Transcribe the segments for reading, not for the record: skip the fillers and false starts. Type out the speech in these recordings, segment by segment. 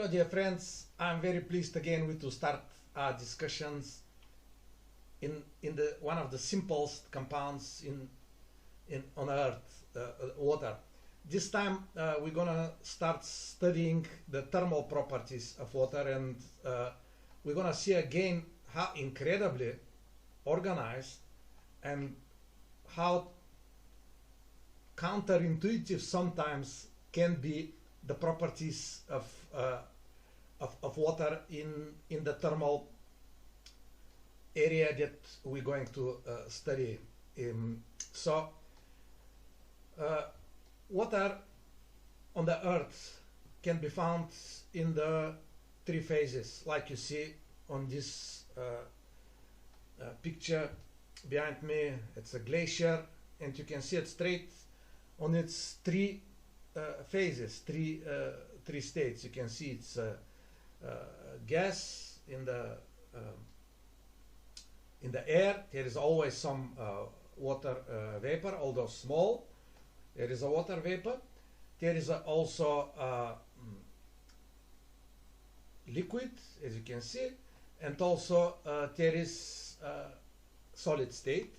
Hello, dear friends. I'm very pleased again to start our discussions in the one of the simplest compounds in on Earth, water. This time we're gonna start studying the thermal properties of water, and we're gonna see again how incredibly organized and how counterintuitive sometimes can be the properties of water in the thermal area that we're going to study. Water on the Earth can be found in the three phases, like you see on this picture behind me. It's a glacier, and you can see it straight on its three phases, three states. You can see it's gas in the air. There is always some water vapor, although small. There is a water vapor. There is also liquid, as you can see, and also there is solid state,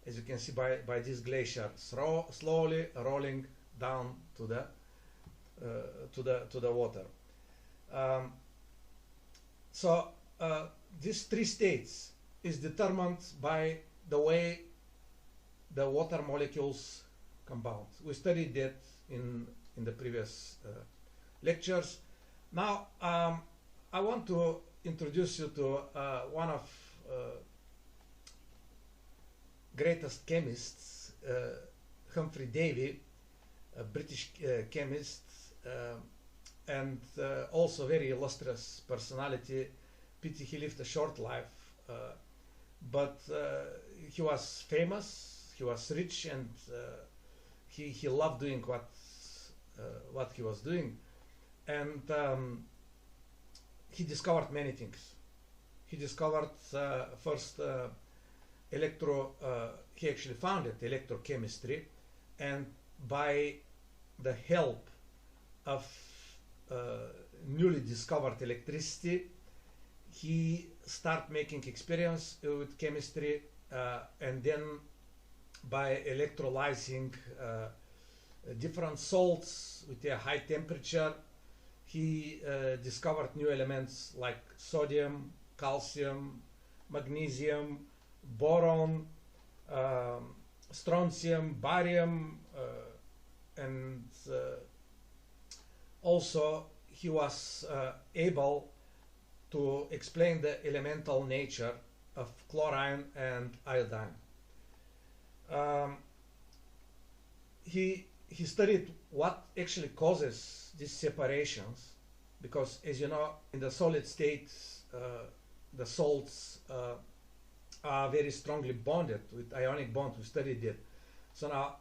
as you can see by this glacier slowly rolling down to the water. These three states is determined by the way the water molecules compound. We studied that in the previous lectures. Now I want to introduce you to one of greatest chemists, Humphrey Davy, a British chemist, and also very illustrious personality. Pity he lived a short life, but he was famous, he was rich, and he loved doing what he was doing, and he discovered many things. He discovered first he actually founded electrochemistry, and by the help of newly discovered electricity, he started making experiments with chemistry, and then by electrolyzing different salts with a high temperature, he discovered new elements like sodium, calcium, magnesium, boron, strontium, barium, and also he was able to explain the elemental nature of chlorine and iodine. He studied what actually causes these separations, because, as you know, in the solid state the salts are very strongly bonded with ionic bond. We studied it. So now,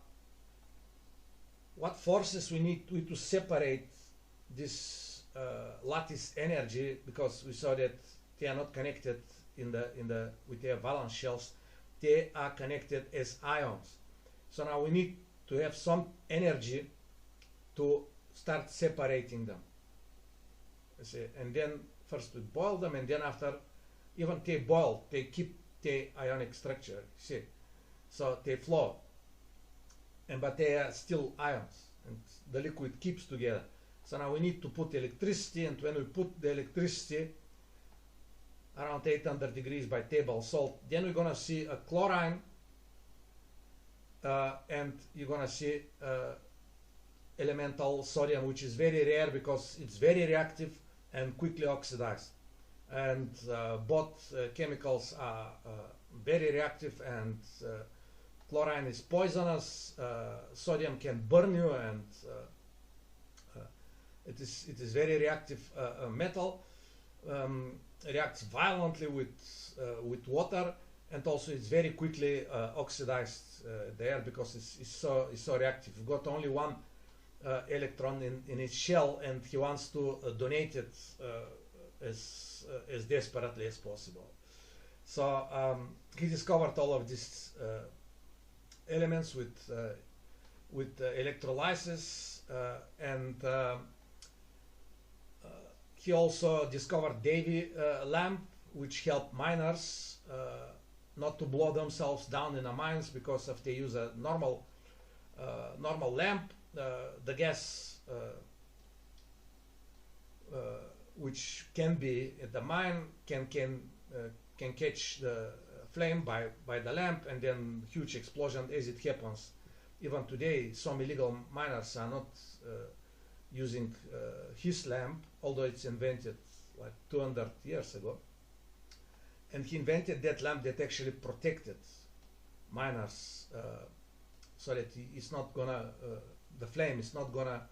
what forces we need to separate this lattice energy, because we saw that they are not connected with their valence shells. They are connected as ions. So now we need to have some energy to start separating them. And then first we boil them, and then after, even they boil, they keep the ionic structure. See, so they flow, but they are still ions, and the liquid keeps together. So now we need to put electricity, and when we put the electricity around 800 degrees by table salt, then we're gonna see a chlorine, and you're gonna see elemental sodium, which is very rare because it's very reactive and quickly oxidized. And both chemicals are very reactive, and chlorine is poisonous, sodium can burn you, and it is very reactive metal. Reacts violently with water, and also it's very quickly oxidized there, because it's so reactive. You've got only one electron in its shell, and he wants to donate it as desperately as possible. So he discovered all of these elements with electrolysis, and he also discovered Davy lamp, which helped miners not to blow themselves down in the mines, because if they use a normal lamp, the gas which can be at the mine can catch the flame by the lamp, and then huge explosion as it happens. Even today, some illegal miners are not using his lamp, although it's invented like 200 years ago. And he invented that lamp that actually protected miners, so that it's not gonna, the flame is not gonna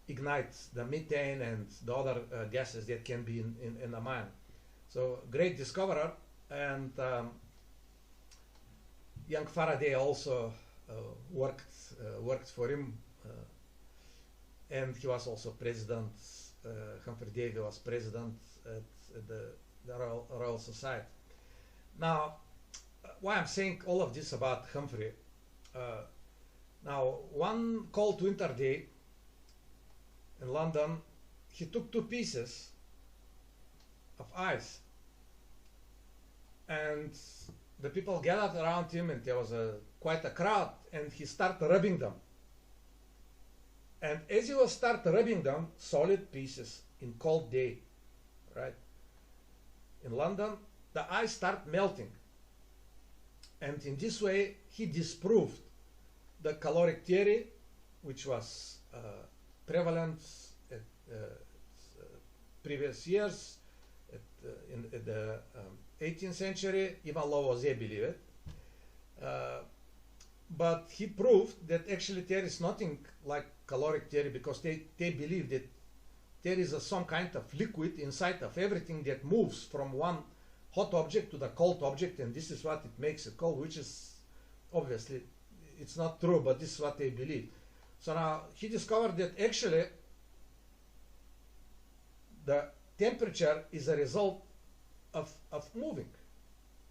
ignite the methane and the other gases that can be in the mine. So great discoverer. And young Faraday also worked for him, and he was also president. Humphrey Davy was president at the Royal Society. Now, why I'm saying all of this about Humphrey? Now, one cold winter day in London, he took 2 pieces of ice, and the people gathered around him, and there was quite a crowd, and he started rubbing them. And as he was started rubbing them, solid pieces in cold day, right? In London, the ice started melting. And in this way, he disproved the caloric theory, which was prevalent at previous years, in the 18th century. Even Lavoisier believed it. But he proved that actually there is nothing like caloric theory, because they believe that there is some kind of liquid inside of everything that moves from one hot object to the cold object, and this is what it makes it cold, which is obviously, it's not true, but this is what they believe. So now he discovered that actually the temperature is a result of moving,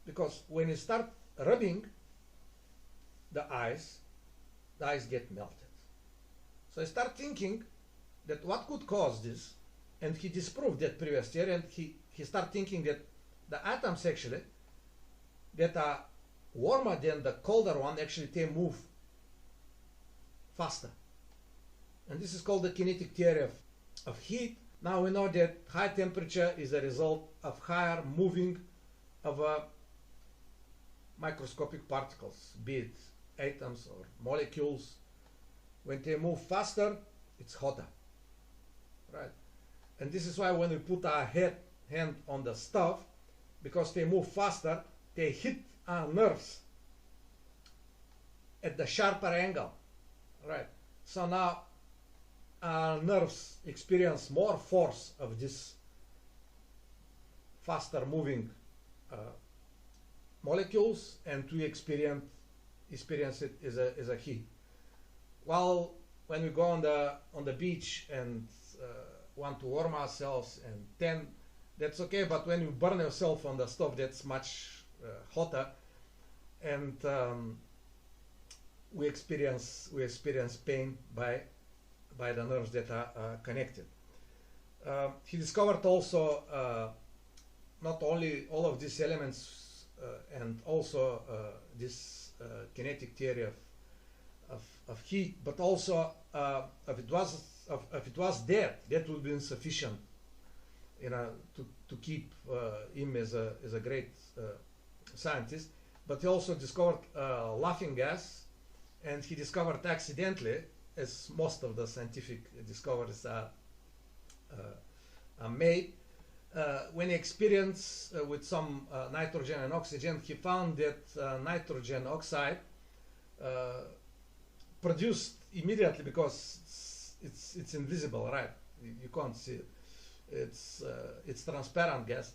because when you start rubbing the ice get melted. So I start thinking that what could cause this, and he disproved that previous theory, and he started thinking that the atoms actually that are warmer than the colder one, actually they move faster. And this is called the kinetic theory of heat. Now we know that high temperature is a result of higher moving of microscopic particles, be it atoms or molecules. When they move faster, it's hotter, right? And this is why when we put our hand on the stuff, because they move faster, they hit our nerves at the sharper angle, right? So now our nerves experience more force of this faster moving molecules, and we experience it as a heat. While when we go on the beach and want to warm ourselves, and then that's okay, but when you burn yourself on the stove, that's much hotter, and we experience pain by the nerves that are connected. He discovered also not only all of these elements and also this kinetic theory of heat, but also if it was there, that would be insufficient, you know, to keep him as a great scientist. But he also discovered laughing gas, and he discovered accidentally, as most of the scientific discoveries are made. When he experienced with some nitrogen and oxygen, he found that nitrogen oxide produced immediately, because it's invisible, right? You can't see it. It's transparent gas.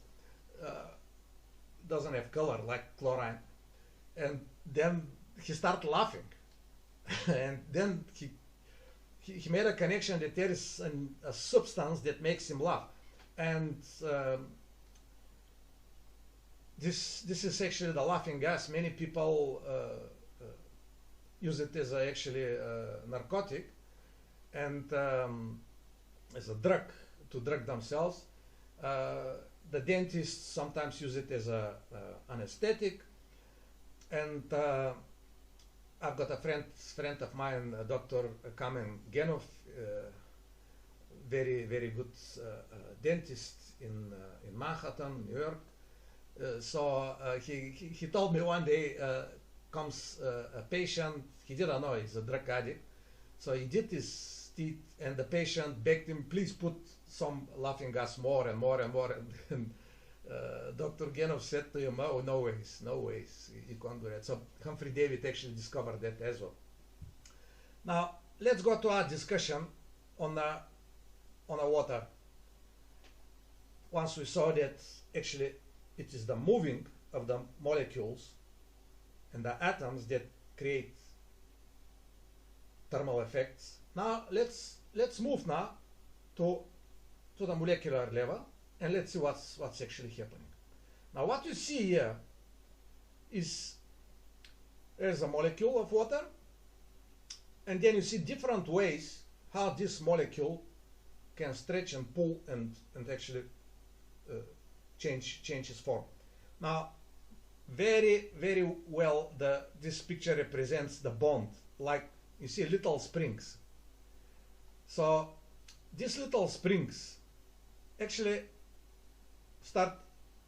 Doesn't have color like chlorine. And then he started laughing, and then he made a connection that there is a substance that makes him laugh, and this is actually the laughing gas. Many people use it as actually a narcotic, and as a drug, to drug themselves. The dentists sometimes use it as a anesthetic, and I've got a friend of mine, Dr. Kamen Genov, very good dentist in Manhattan, New York. So he told me one day comes a patient. He didn't know he's a drug addict, so he did his teeth, and the patient begged him, please put some laughing gas more and more and more. And Dr. Genov said to him, oh, no ways, you can't do that. So Humphrey David actually discovered that as well. Now let's go to our discussion on the water. Once we saw that actually it is the moving of the molecules and the atoms that create thermal effects. Now let's move now to the molecular level, and let's see what's actually happening. Now what you see here is there's a molecule of water, and then you see different ways how this molecule can stretch and pull and actually change its form. Now very well this picture represents the bond, like you see little springs. So these little springs actually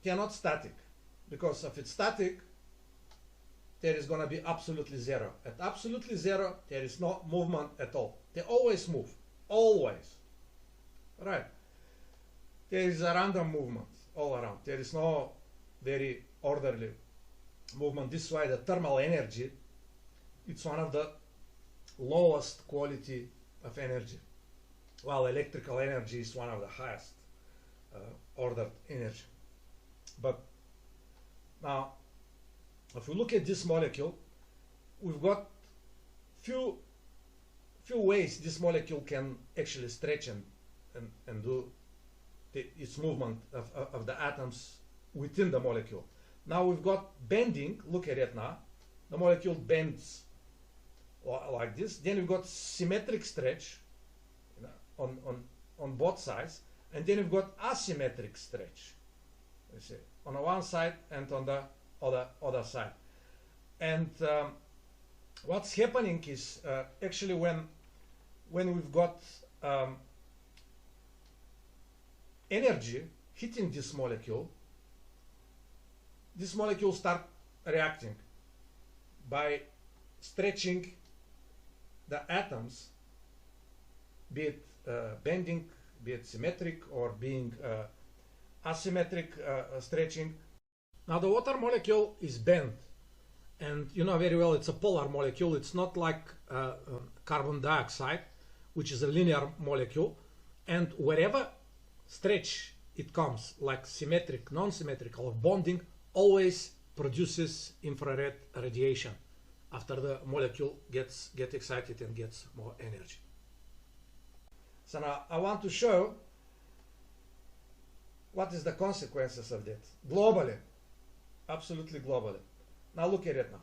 they're not static, because if it's static there is going to be absolutely zero. At absolutely zero there is no movement at all. They always move, always, right? There is a random movement all around. There is no very orderly movement. This is why the thermal energy, it's one of the lowest quality of energy, while electrical energy is one of the highest ordered energy. But now if we look at this molecule, we've got few ways this molecule can actually stretch and do its movement of the atoms within the molecule. Now we've got bending. Look at it now. The molecule bends like this. Then we've got symmetric stretch, you know, on both sides, and then we've got asymmetric stretch. You see, on the one side and on the other side. And what's happening is actually when we've got energy hitting this molecule start reacting by stretching the atoms, be it bending, be it symmetric, or being asymmetric stretching. Now the water molecule is bent, and you know very well it's a polar molecule. It's not like carbon dioxide, which is a linear molecule, and wherever stretch it comes, like symmetric, non-symmetrical, or bonding, always produces infrared radiation after the molecule gets excited and gets more energy. So now I want to show what is the consequences of that globally, absolutely globally. Now look at it now.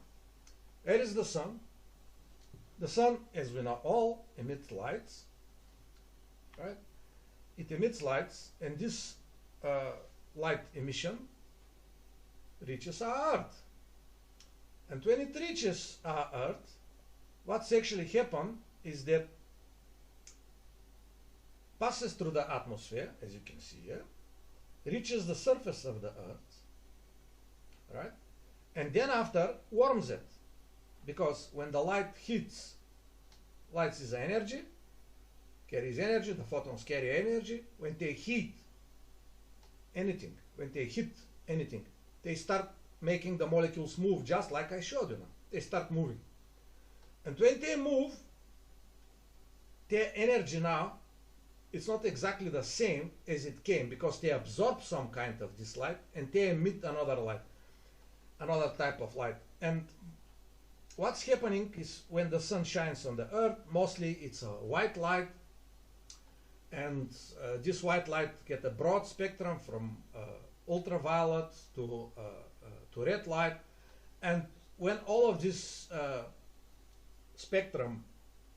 Where is the sun? The sun, as we know all, emits lights, right? It emits lights, and this light emission reaches our Earth. And when it reaches our Earth, what's actually happened is that passes through the atmosphere, as you can see here, reaches the surface of the Earth, right? And then after warms it, because when the light hits, light is energy, carries energy, the photons carry energy. When they hit anything, they start making the molecules move, just like I showed you now. They start moving. And when they move, their energy now, it's not exactly the same as it came, because they absorb some kind of this light and they emit another light, another type of light. And what's happening is when the sun shines on the Earth, mostly it's a white light, and this white light get a broad spectrum from ultraviolet to red light. And when all of this spectrum,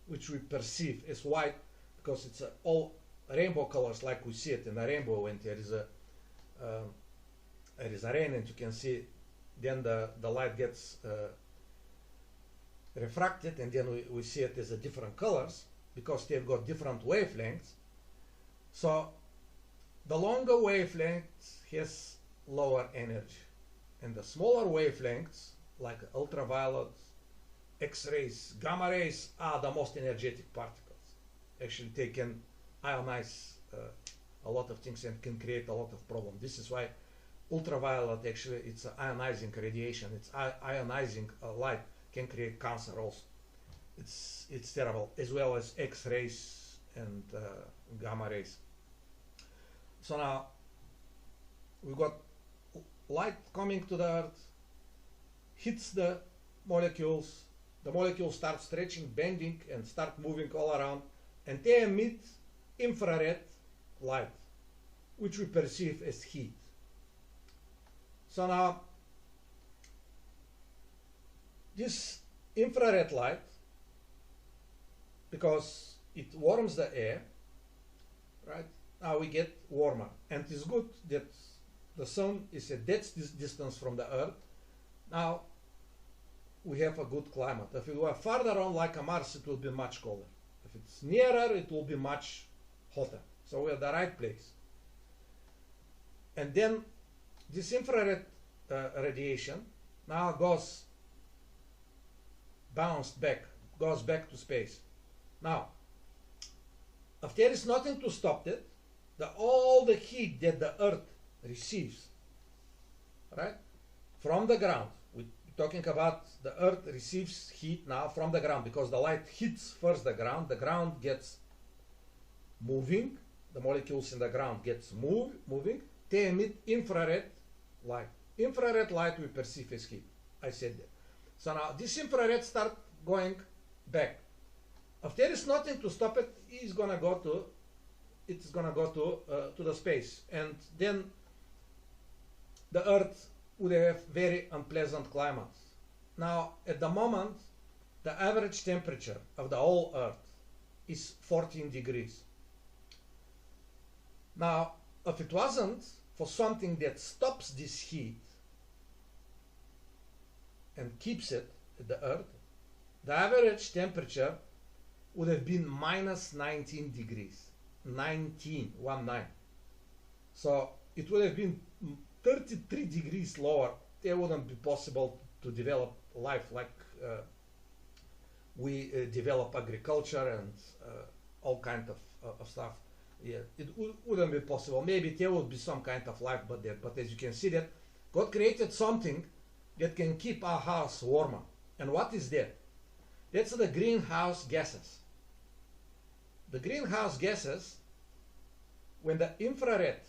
which we perceive as white, because it's all rainbow colors like we see it in a rainbow when there is a there is a rain, and you can see then the light gets refracted, and then we see it as a different colors because they've got different wavelengths. So the longer wavelength has lower energy, and the smaller wavelengths like ultraviolet, X-rays, gamma rays are the most energetic particles. Actually, they can ionize a lot of things and can create a lot of problems. This is why ultraviolet, actually, it's ionizing radiation. It's ionizing light can create cancer also. It's terrible, as well as X-rays and gamma rays. So now we've got light coming to the Earth, hits the molecules start stretching, bending, and start moving all around, and they emit infrared light, which we perceive as heat. So now this infrared light, because it warms the air, right? Now we get warmer, and it's good that the sun is at that distance from the Earth. Now we have a good climate. If we were farther on like a Mars, it will be much colder. If it's nearer, it will be much hotter. So we're at the right place. And then this infrared radiation now goes back to space. Now, if there is nothing to stop it, all the heat that the Earth receives, right, from the ground, we're talking about the Earth receives heat now from the ground because the light hits first the ground gets moving, the molecules in the ground gets moving, they emit infrared light. Infrared light we perceive as heat. I said that. So now this infrared start going back. If there is nothing to stop it, it's gonna go to the space, and then the Earth would have very unpleasant climates. Now, at the moment, the average temperature of the whole Earth is 14 degrees. Now, if it wasn't for something that stops this heat and keeps it at the Earth, the average temperature would have been minus 19 degrees. 19. So it would have been 33 degrees lower. It wouldn't be possible to develop life like we develop agriculture and all kind of stuff. Yeah, it wouldn't be possible. Maybe there would be some kind of life, but as you can see that God created something that can keep our house warmer. And what is that? That's the greenhouse gases. The greenhouse gases, when the infrared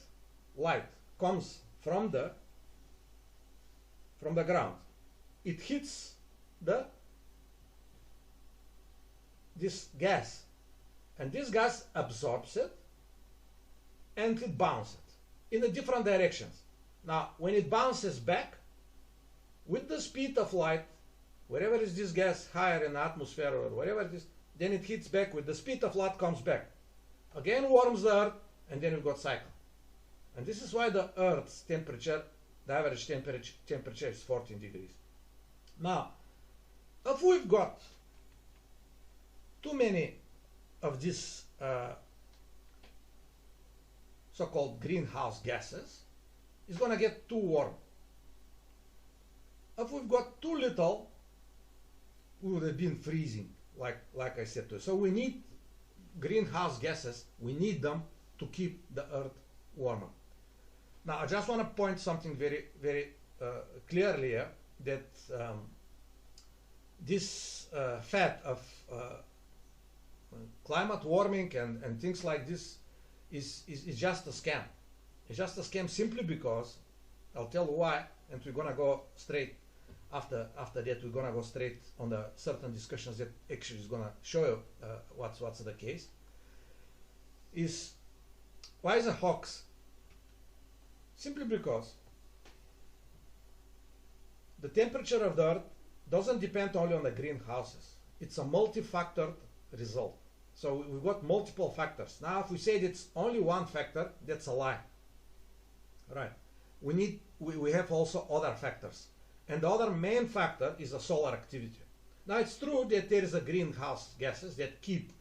light comes from the ground, it hits this gas, and this gas absorbs it and it bounces in the different directions. Now, when it bounces back with the speed of light, wherever is this gas higher in the atmosphere or wherever it is, then it hits back with the speed of light, comes back, again warms the Earth, and then we got cycle. And this is why the Earth's temperature, the average temperature is 14 degrees. Now, if we've got too many of these so-called greenhouse gases, it's going to get too warm. If we've got too little, we would have been freezing, like I said to you. So we need greenhouse gases. We need them to keep the Earth warmer. Now, I just want to point something very, very clearly here, that this fact of climate warming and things like this is just a scam. It's just a scam simply because, I'll tell you why, and we're going to go straight after that, we're going to go straight on the certain discussions that actually is going to show you what's the case. Is why is a hoax? Simply because the temperature of the Earth doesn't depend only on the greenhouses. It's a multi-factored result. So we've got multiple factors. Now, if we say it's only one factor, that's a lie. Right. We have also other factors. And the other main factor is the solar activity. Now it's true that there is a greenhouse gases that keep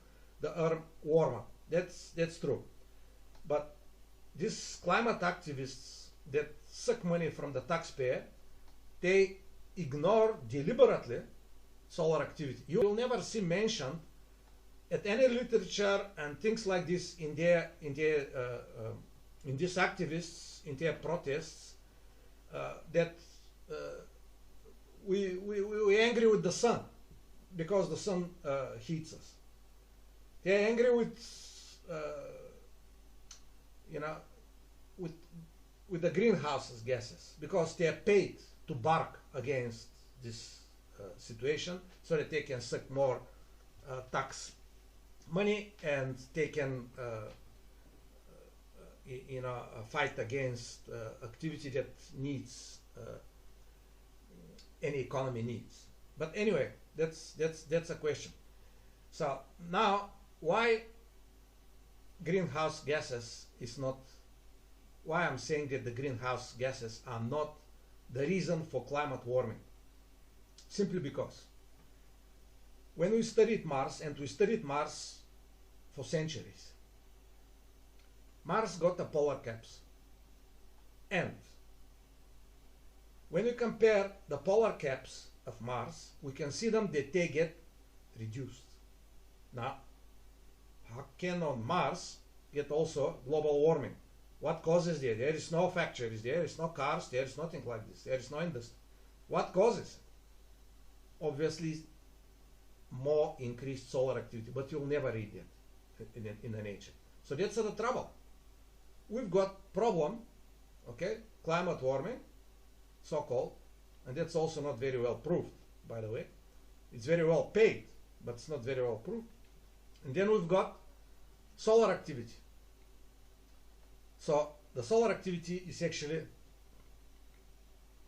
the earth warmer. That's true. But these climate activists that suck money from the taxpayer, they ignore deliberately solar activity. You will never see mentioned at any literature and things like this in these activists, in their protests, that we're angry with the sun because the sun heats us. They're angry with with the greenhouse gases because they are paid to bark against this situation so that they can suck more tax money and they can fight against activity that needs any economy needs. But anyway, that's a question. So now, why greenhouse gases is not, why I'm saying that the greenhouse gases are not the reason for climate warming? Simply because when we studied Mars, and we studied Mars for centuries, Mars got the polar caps, and when we compare the polar caps of Mars, we can see them that they get reduced. Now, how can on Mars get also global warming? What causes there? There is no factories, there is no cars, there is nothing like this, there is no industry. What causes? Obviously, more increased solar activity, but you'll never read that in the nature. So that's the trouble. We've got problem, okay, climate warming, so-called, and that's also not very well proved, by the way. It's very well paid, but it's not very well proved. And then we've got solar activity. So the solar activity is actually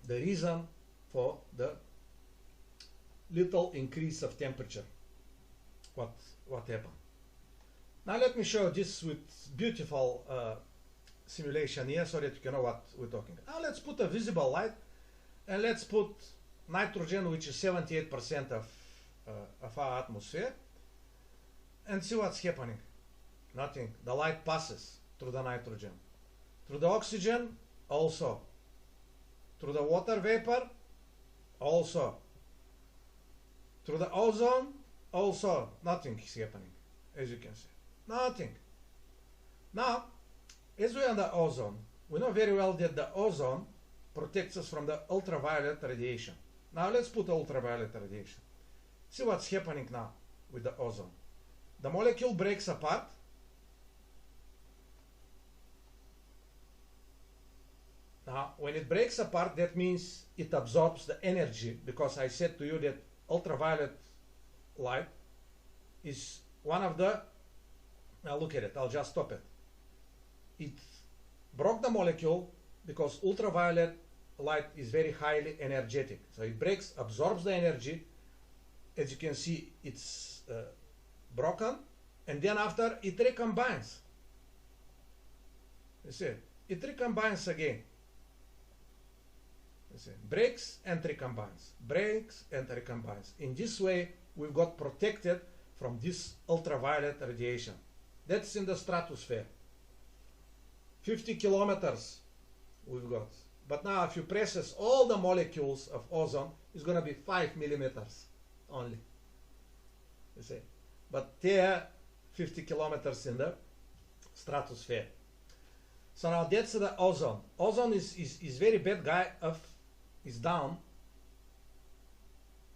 the reason for the little increase of temperature. What happened? Now let me show this with beautiful simulation here so that you can know what we're talking about. Now let's put a visible light and let's put nitrogen, which is 78% of our atmosphere, and see what's happening. Nothing. The light passes through the nitrogen. Through the oxygen, also. Through the water vapor, also. Through the ozone, also. Nothing is happening, as you can see. Nothing. Now, as we are on the ozone, we know very well that the ozone protects us from the ultraviolet radiation. Now let's put ultraviolet radiation. See what's happening now with the ozone. The molecule breaks apart. Now, when it breaks apart, that means it absorbs the energy, because I said to you that ultraviolet light is one of the, now look at it, I'll just stop it. It broke the molecule because ultraviolet light is very highly energetic. So it breaks, absorbs the energy. As you can see, it's broken, and then after it recombines. You see, it recombines again. You see, breaks and recombines, breaks and recombines. In this way, we've got protected from this ultraviolet radiation. That's in the stratosphere. 50 kilometers we've got. But now if you process all the molecules of ozone, it's going to be 5 millimeters only. You see. But they're 50 kilometers in the stratosphere. So now that's the ozone. Ozone is very bad guy is down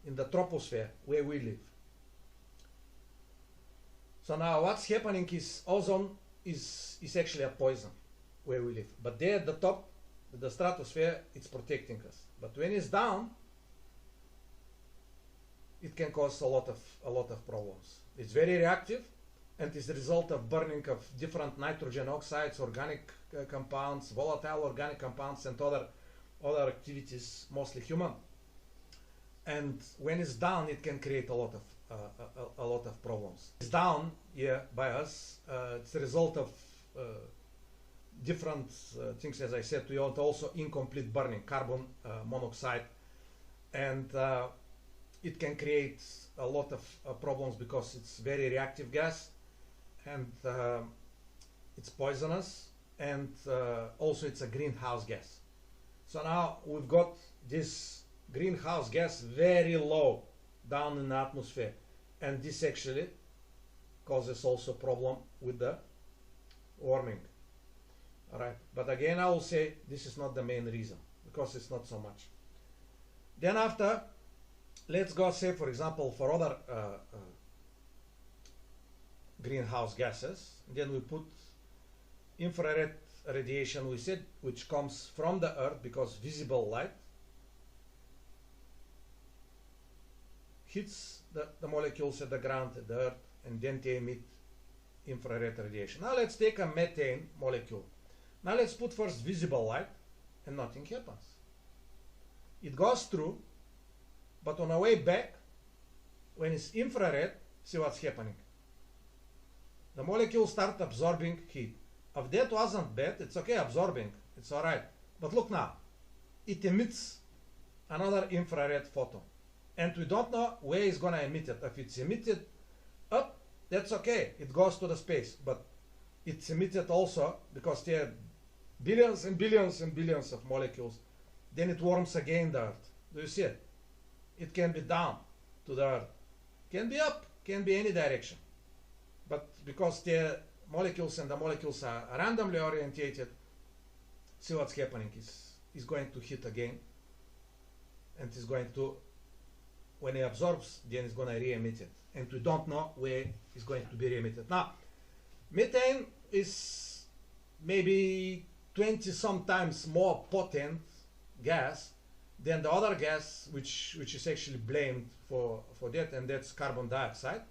in the troposphere where we live. So now what's happening is ozone is actually a poison where we live. But there at the top, the stratosphere, it's protecting us. But when it's down, it can cause a lot of problems. It's very reactive, and is the result of burning of different nitrogen oxides, organic compounds, volatile organic compounds, and other activities, mostly human. And when it's down, it can create a lot of problems. It's down here by us. It's the result of different things, as I said to you, and also incomplete burning, carbon monoxide, and it can create a lot of problems because it's very reactive gas, and it's poisonous, and also it's a greenhouse gas. So now we've got this greenhouse gas very low down in the atmosphere, and this actually causes also problem with the warming. All right, but again I will say this is not the main reason, because it's not so much. Then after, let's go say for example for other greenhouse gases. Then we put infrared radiation, we said, which comes from the earth, because visible light hits the molecules at the ground, at the earth, and then they emit infrared radiation. Now let's take a methane molecule. Now let's put first visible light, and nothing happens. It goes through, but on the way back, when it's infrared, see what's happening. The molecules start absorbing heat. If that wasn't bad, it's okay absorbing, it's alright. But look now, it emits another infrared photon. And we don't know where it's going to emit it. If it's emitted up, that's okay, it goes to the space. But it's emitted also because there are billions and billions and billions of molecules. Then it warms again the earth. Do you see it? It can be down to the earth. Can be up, can be any direction. But because the molecules and the molecules are randomly orientated, see what's happening is going to hit again, and it's going to, when it absorbs, then it's going to re-emit it, and we don't know where it's going to be re-emitted. Now, methane is maybe 20 sometimes more potent gas than the other gas which is actually blamed for that, and that's carbon dioxide.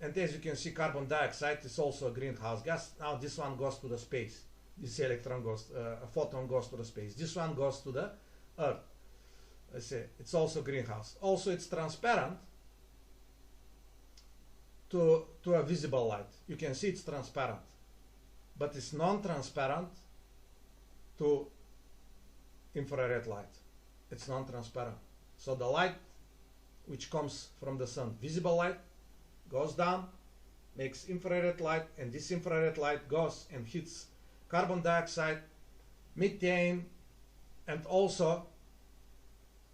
And as you can see, carbon dioxide is also a greenhouse gas. Now this one goes to the space. This electron goes, a photon goes to the space. This one goes to the earth. I say it's also greenhouse. Also, it's transparent to a visible light. You can see it's transparent, but it's non-transparent to infrared light. It's non-transparent. So the light which comes from the sun, visible light, goes down, makes infrared light, and this infrared light goes and hits carbon dioxide, methane, and also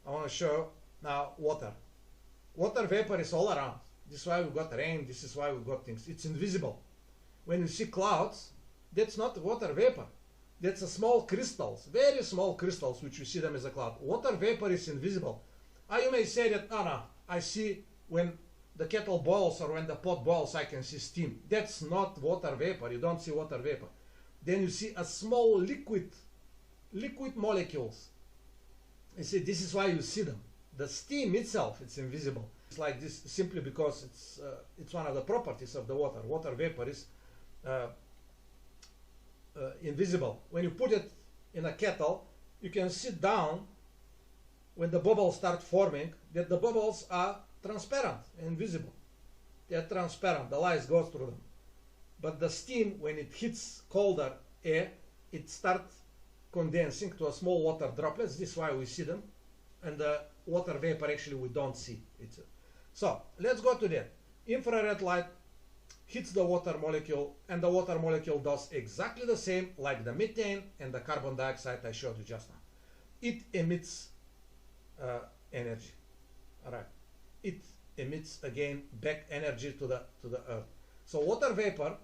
I want to show now water. Water vapor is all around. This is why we got rain, this is why we got things. It's invisible. When you see clouds, that's not water vapor. That's a small crystals, very small crystals, which you see them as a cloud. Water vapor is invisible. You may say that, oh no, I see when the kettle boils or when the pot boils, I can see steam. That's not water vapor. You don't see water vapor. Then you see a small liquid molecules. You see, this is why you see them. The steam itself, it's invisible. It's like this simply because it's one of the properties of the water. Water vapor is invisible. When you put it in a kettle, you can sit down when the bubbles start forming, that the bubbles are transparent and visible. They are transparent, the light goes through them. But the steam, when it hits colder air, it starts condensing to a small water droplets. This is why we see them. And the water vapor actually we don't see. So let's go to that. Infrared light hits the water molecule, and the water molecule does exactly the same like the methane and the carbon dioxide I showed you just now. It emits energy. All right. It emits again back energy to the earth. So water vapor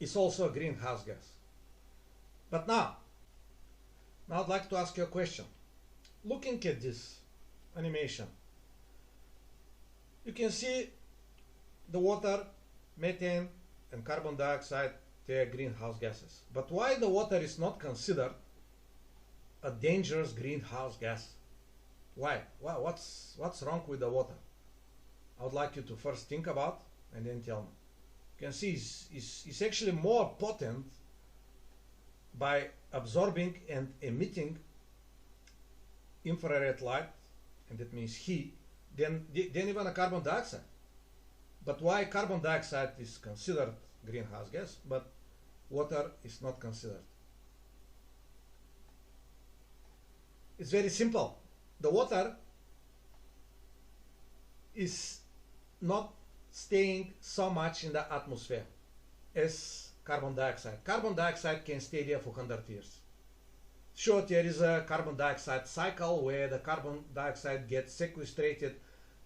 is also a greenhouse gas. But now I'd like to ask you a question. Looking at this animation, you can see the water, methane, and carbon dioxide, they are greenhouse gases. But why the water is not considered a dangerous greenhouse gas? Why? Well, what's wrong with the water? I would like you to first think about and then tell me. You can see it's actually more potent by absorbing and emitting infrared light, and that means heat, than even a carbon dioxide. But why carbon dioxide is considered greenhouse gas, but water is not considered? It's very simple. The water is not staying so much in the atmosphere as carbon dioxide. Carbon dioxide can stay there for 100 years. Sure, there is a carbon dioxide cycle where the carbon dioxide gets sequestrated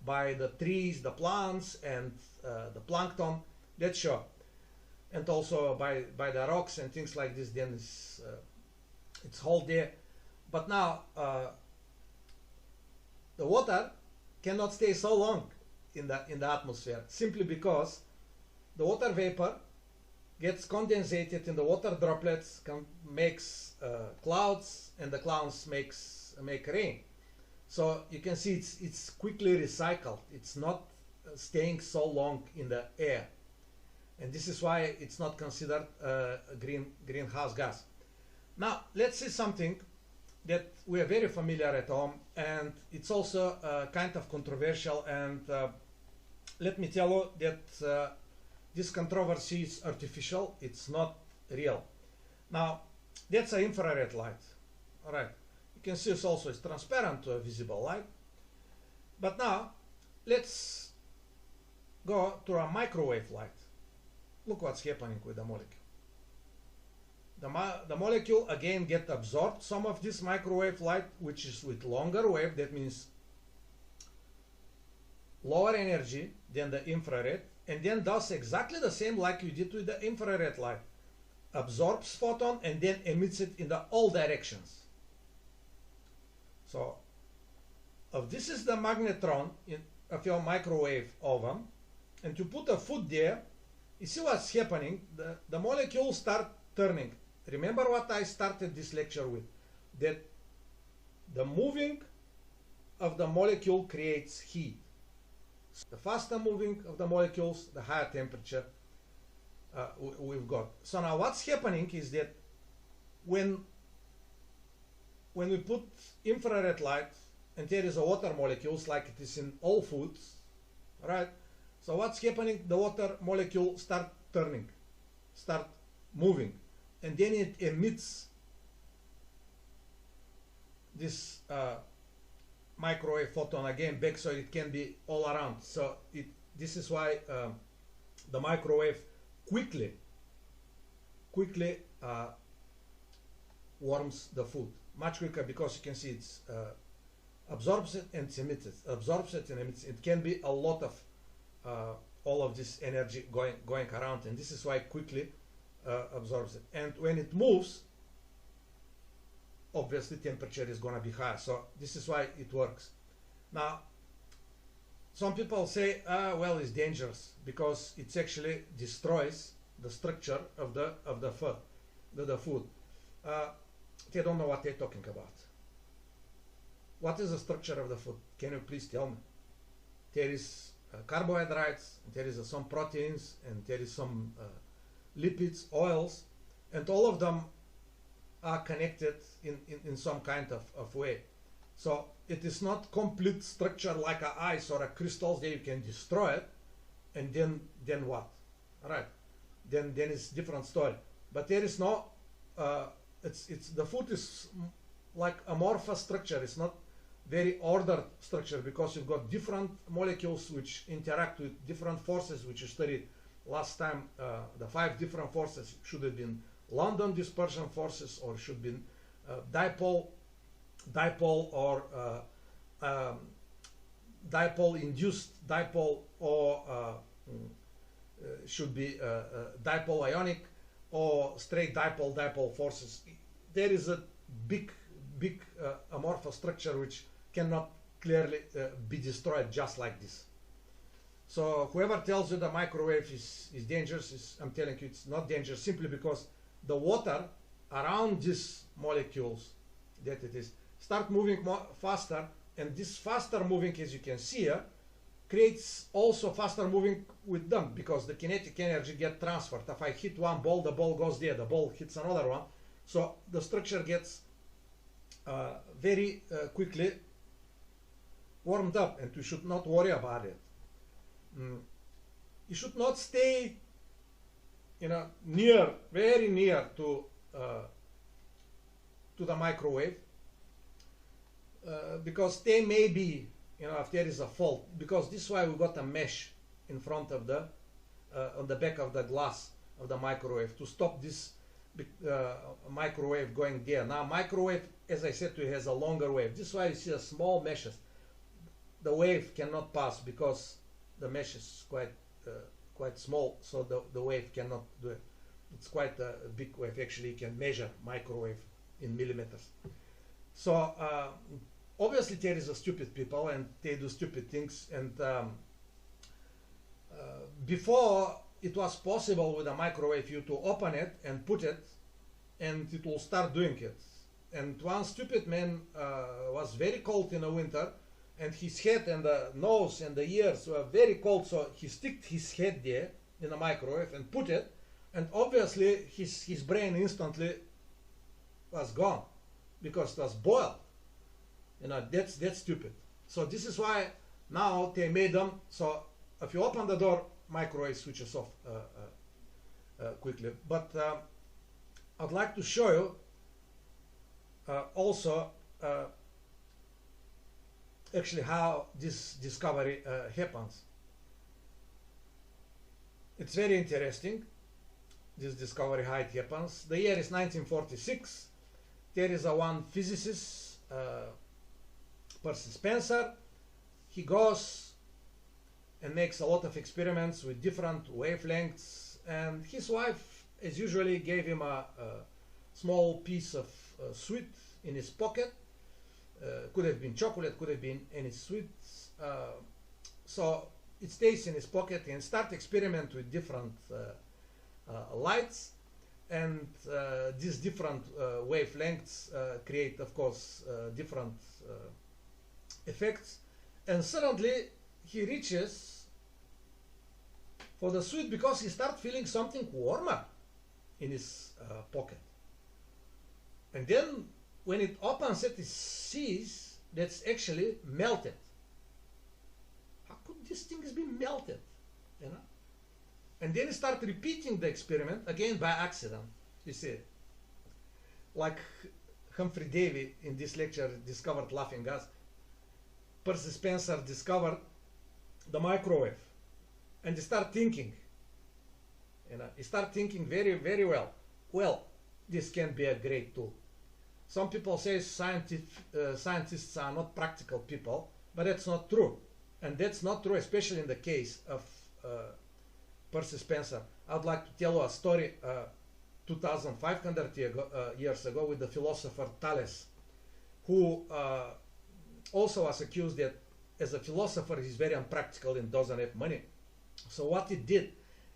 by the trees, the plants, and the plankton. That's sure. And also by the rocks and things like this, then it's held there. But now the water cannot stay so long in the atmosphere, simply because the water vapor gets condensated in the water droplets, makes clouds, and the clouds make rain. So you can see it's quickly recycled. It's not staying so long in the air, and this is why it's not considered a greenhouse gas. Now let's see something that we are very familiar at home, and it's also kind of controversial, and let me tell you that this controversy is artificial, it's not real. Now that's an infrared light. All right, you can see it's also is transparent to a visible light. But now let's go to a microwave light. Look what's happening with the molecule. The molecule again get absorbed some of this microwave light, which is with longer wave. That means lower energy than the infrared, and then does exactly the same like you did with the infrared light. Absorbs photon and then emits it in all directions. So if this is the magnetron of your microwave oven, and you put a food there, you see what's happening. The molecules start turning. Remember what I started this lecture with, that the moving of the molecule creates heat. The faster moving of the molecules, the higher temperature we've got. So now what's happening is that when we put infrared light and there is a water molecules like it is in all foods, right? So what's happening? The water molecule start turning, start moving, and then it emits this microwave photon again back, so it can be all around. So this is why the microwave quickly warms the food much quicker, because you can see it's absorbs it and emits it, absorbs it and emits it. It can be a lot of all of this energy going around, and this is why it quickly absorbs it. And when it moves, obviously temperature is going to be higher. So this is why it works. Now some people say, well, it's dangerous because it actually destroys the structure of the food. They don't know what they're talking about. What is the structure of the food? Can you please tell me? There is carbohydrates, there is some proteins, and there is some lipids, oils, and all of them are connected in some kind of way. So it is not complete structure like a ice or a crystals that you can destroy it, and then what? All right, then it's different story. But there is no it's the food is like amorphous structure. It's not very ordered structure, because you've got different molecules which interact with different forces, which you studied last time. The 5 different forces should have been London dispersion forces, or should be dipole or dipole induced dipole, or should be dipole ionic, or straight dipole forces. There is a big amorphous structure which cannot clearly be destroyed just like this. So whoever tells you the microwave is dangerous, I'm telling you it's not dangerous, simply because the water around these molecules that it is start moving more faster, and this faster moving, as you can see here, creates also faster moving with them, because the kinetic energy get transferred. If I hit one ball, the ball goes there, the ball hits another one, so the structure gets very quickly warmed up, and we should not worry about it. You should not stay very near to the microwave, because they may be, if there is a fault, because this is why we got a mesh in front of the on the back of the glass of the microwave to stop this microwave going there. Now microwave, as I said to you, has a longer wave. This is why you see a small meshes. The wave cannot pass because the mesh is quite small, so the wave cannot do it. It's quite a big wave. Actually, you can measure microwave in millimeters. So obviously there is a stupid people and they do stupid things, and before it was possible with a microwave you to open it and put it and it will start doing it. And one stupid man was very cold in the winter, and his head and the nose and the ears were very cold, so he sticked his head there in the microwave and put it, and obviously his brain instantly was gone because it was boiled. That's stupid. So this is why now they made them so if you open the door, microwave switches off quickly. But I'd like to show you also actually how this discovery happens. It's very interesting, this discovery, how it happens. The year is 1946. There is one physicist, Percy Spencer. He goes and makes a lot of experiments with different wavelengths, and his wife, as usually, gave him a small piece of sweet in his pocket. Could have been chocolate, could have been any sweets. So it stays in his pocket and start experiment with different lights, and these different wavelengths create, of course, different effects. And suddenly he reaches for the sweet because he starts feeling something warmer in his pocket. And then when it opens it, he sees that's actually melted. How could these things be melted? And then he starts repeating the experiment again by accident. You see, like Humphrey Davy in this lecture discovered laughing gas. Percy Spencer discovered the microwave, and he started thinking. He started thinking very, very well. Well, this can be a great tool. Some people say scientists are not practical people, but that's not true. And that's not true, especially in the case of Percy Spencer. I'd like to tell you a story 2,500 years ago with the philosopher Thales, who also was accused that as a philosopher he's very unpractical and doesn't have money. So what he did,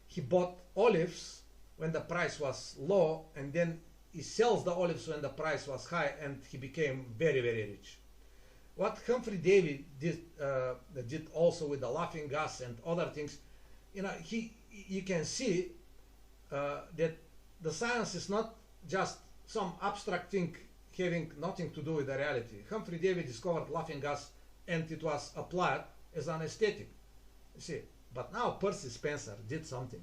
he bought olives when the price was low, and then he sells the olives when the price was high, and he became very, very rich. What Humphrey Davy did also with the laughing gas and other things, you can see that the science is not just some abstract thing having nothing to do with the reality. Humphrey Davy discovered laughing gas, and it was applied as an aesthetic. You see, but now Percy Spencer did something,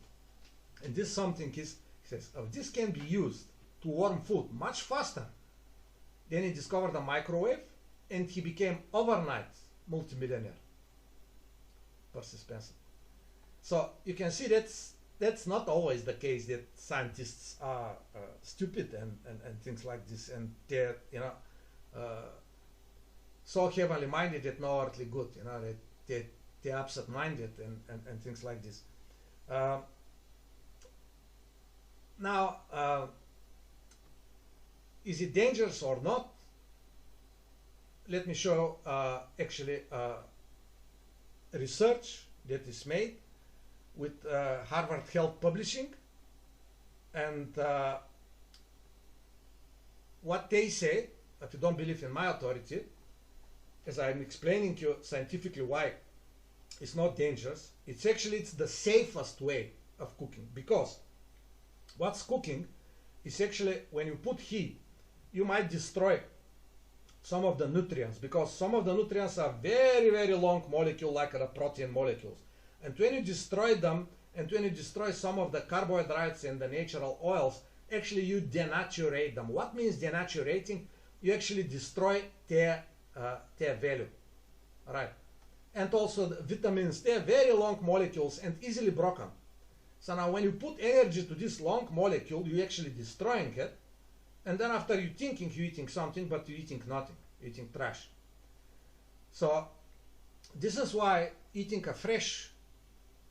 and this something is, he says, oh, this can be used to warm food much faster. Then he discovered a microwave, and he became overnight multimillionaire. Percy Spencer. So you can see that's not always the case, that scientists are stupid and things like this, and they're so heavenly minded that no earthly good, they're absent minded and things like this. Now, is it dangerous or not? Let me show actually research that is made with Harvard Health Publishing, and what they say, if you don't believe in my authority, as I'm explaining to you scientifically why it's not dangerous, it's the safest way of cooking, because what's cooking is actually when you put heat, you might destroy some of the nutrients, because some of the nutrients are very, very long molecule, like the protein molecules. And when you destroy them, and when you destroy some of the carbohydrates and the natural oils, actually you denaturate them. What means denaturating? You actually destroy their their value, right? And also the vitamins, they're very long molecules and easily broken. So now when you put energy to this long molecule, you're actually destroying it. And then after you're thinking you're eating something, but you're eating nothing, you're eating trash. So this is why eating a fresh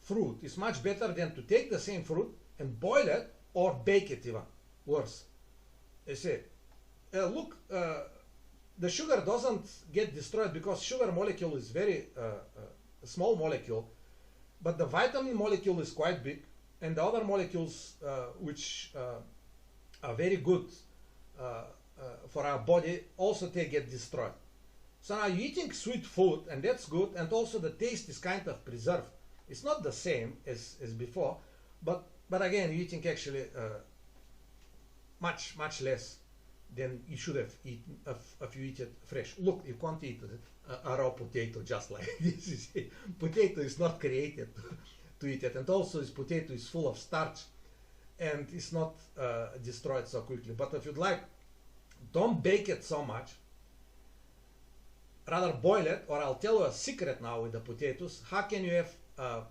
fruit is much better than to take the same fruit and boil it or bake it even worse. You see, look, the sugar doesn't get destroyed because sugar molecule is very small molecule, but the vitamin molecule is quite big, and the other molecules which are very good for our body, also they get destroyed. So now you're eating sweet food, and that's good, and also the taste is kind of preserved. It's not the same as before, but again, you're eating actually much less than you should have eaten if you eat it fresh. Look, you can't eat a raw potato just like this. Potato is not created to eat it, and also this potato is full of starch and it's not destroyed so quickly. But if you'd like, don't bake it so much, rather boil it. Or I'll tell you a secret now with the potatoes. How can you have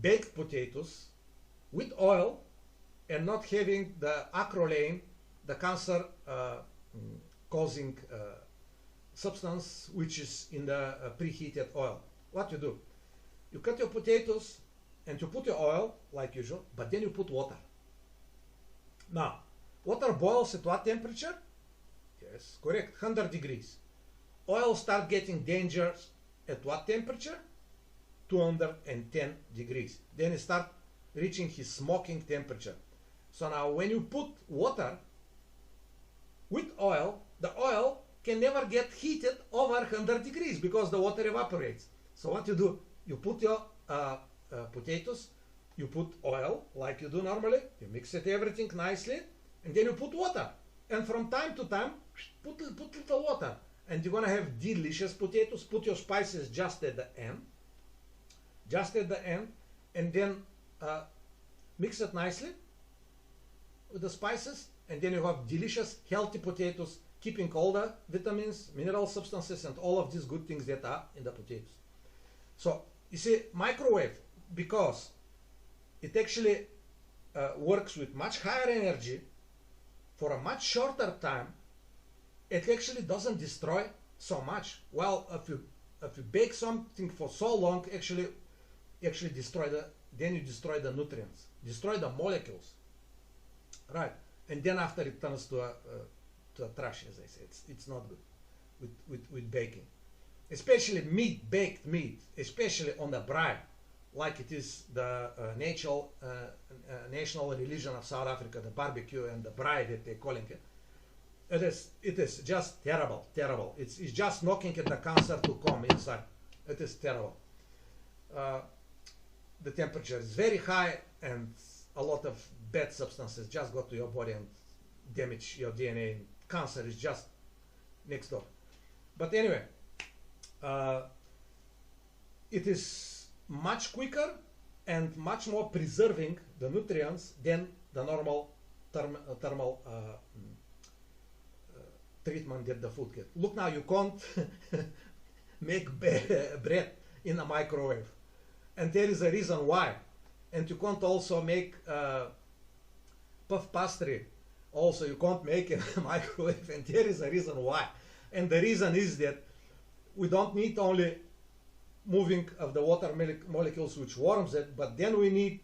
baked potatoes with oil and not having the acrolein, the cancer causing substance which is in the preheated oil? What you do, you cut your potatoes and you put your oil like usual, but then you put water. Now, water boils at what temperature? Yes, correct, 100 degrees. Oil start getting dangerous at what temperature? 210 degrees. Then it start reaching his smoking temperature. So now when you put water with oil, the oil can never get heated over 100 degrees because the water evaporates. So what you do, you put your potatoes, you put oil like you do normally, you mix it everything nicely, and then you put water. And from time to time, put little water. And you're gonna have delicious potatoes. Put your spices just at the end. Just at the end. And then mix it nicely with the spices. And then you have delicious, healthy potatoes, keeping all the vitamins, mineral substances, and all of these good things that are in the potatoes. So, you see, microwave, because it actually works with much higher energy for a much shorter time, it actually doesn't destroy so much. Well, if you bake something for so long, actually destroy then you destroy the nutrients, destroy the molecules, right? And then after it turns to a trash, as I said. It's not good with baking, especially baked meat, especially on the braai, like it is the national religion of South Africa, the barbecue and the braai that they're calling it. It is just terrible. It's just knocking at the cancer to come inside. It is terrible. The temperature is very high, and a lot of bad substances just go to your body and damage your DNA. Cancer is just next door. But anyway, it is much quicker and much more preserving the nutrients than the normal thermal treatment that the food gets. Look now, you can't make bread in a microwave, and there is a reason why. And you can't also make puff pastry. Also, you can't make in a microwave, and there is a reason why. And the reason is that we don't need only moving of the water molecules which warms it, but then we need,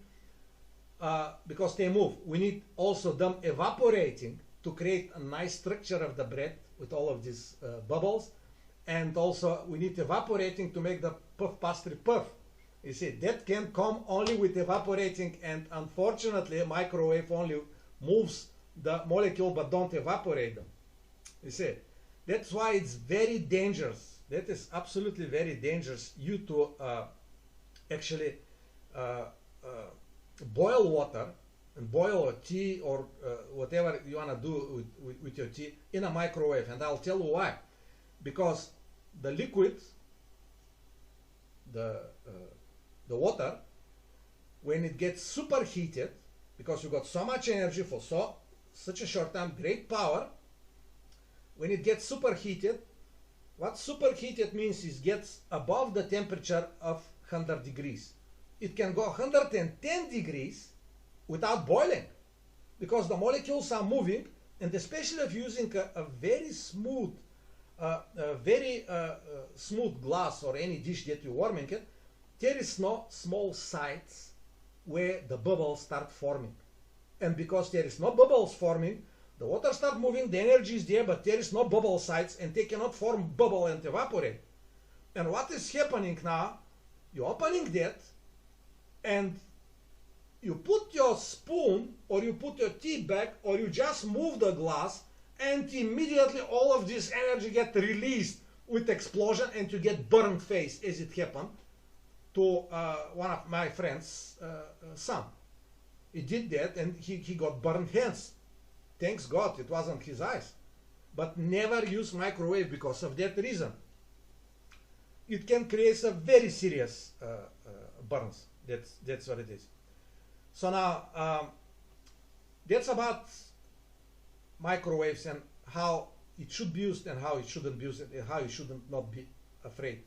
because they move, we need also them evaporating to create a nice structure of the bread with all of these bubbles. And also we need evaporating to make the puff pastry puff. You see, that can come only with evaporating, and unfortunately a microwave only moves the molecule but don't evaporate them. You see, that's why it's very dangerous. That is absolutely very dangerous. You to actually boil water and boil a tea or whatever you want to do with your tea in a microwave. And I'll tell you why. Because the liquid, the water, when it gets superheated, because you got so much energy for such a short time, great power, when it gets superheated, What superheated means is gets above the temperature of 100 degrees. It can go 110 degrees without boiling because the molecules are moving, and especially if using a very smooth smooth glass or any dish that you're warming it, there is no small sites where the bubbles start forming. And because there is no bubbles forming, the water start moving, the energy is there, but there is no bubble sites, and they cannot form bubble and evaporate. And what is happening now, you're opening that, and you put your spoon, or you put your tea bag, or you just move the glass, and immediately all of this energy get released with explosion, and you get burned face, as it happened to one of my friend's son. He did that, and he got burned hands. Thanks God it wasn't his eyes. But never use microwave because of that reason. It can create a very serious burns. That's what it is. So now that's about microwaves and how it should be used and how it shouldn't be used, and how you shouldn't not be afraid